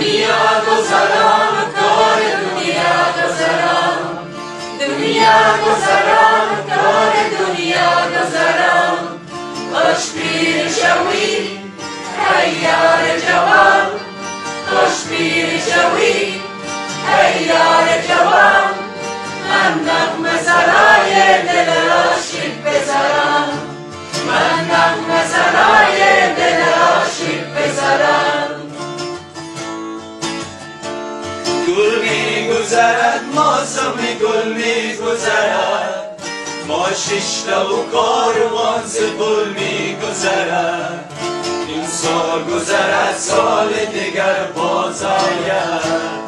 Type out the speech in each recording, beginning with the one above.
دنیا گذران کار دنیا گذران دنیا گذران کار دنیا گذران خوش پیر شوی ای یار جوان خوش پیر شوی ای یار جوان من نغمه سرای دل عاشق بزرم من نغمه سرای دل عاشق بزرم گل می گذرد موسم گل می گذرد ما ششتا و کاروان ز گل می گذرد این سال گذرد سال دیگر باز آید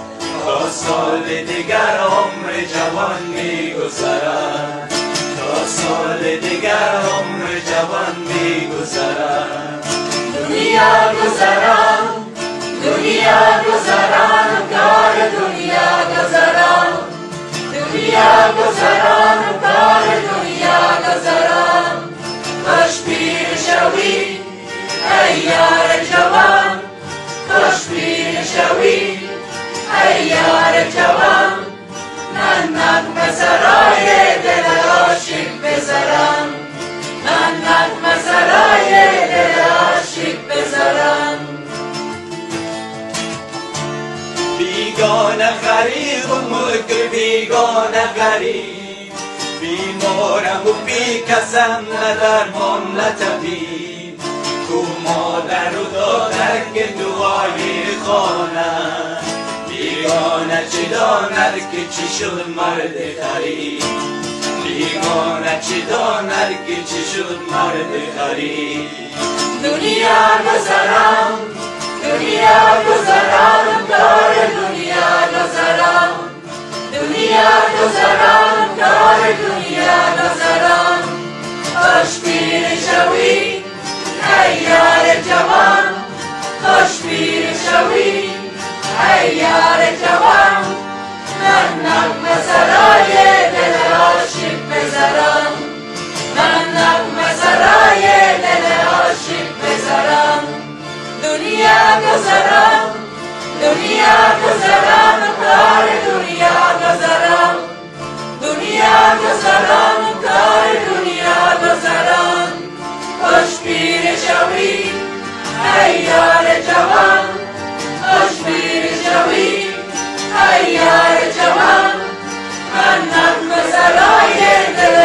تا سال دیگر عمر جوان می گذرد تا سال دیگر عمر جوان می گذرد دنیا گذران دنیا گذران کار دنیا گذران دنیا گذران کار دنیا گذران خوش پیر شوی ای یار جوان خوش پیر شوی ای یار جوان من نغمه سرای دل عاشق بزرم من نغمه سرای دل عاشق بزرم بیگانه غریب و مگر بیگانه غریب بیمارم و بی کسم نه درمان نه طبیب تو مادر و دادر که دعای خوانم بیگانه چه داند که چی شد مرد غریب بیگانه چه داند که چی شد مرد غریب دنیا گذران دنیا گذران کار دنیا گذران دنیا گذران کار دنیا گذران خوش پیر شوی ای یار جوان خوش پیر شوی ای یار جوان من نغمه سرای دل عاشق بزرم من نغمه سرای دل عاشق بزرم دنیا گذران دنیا گذران کار دنیا گذران دنیا گذران کار دنیا گذران خوش پیر شوی ای یار جوان خوش پیر شوی ای یار جوان من نغمه سرای دل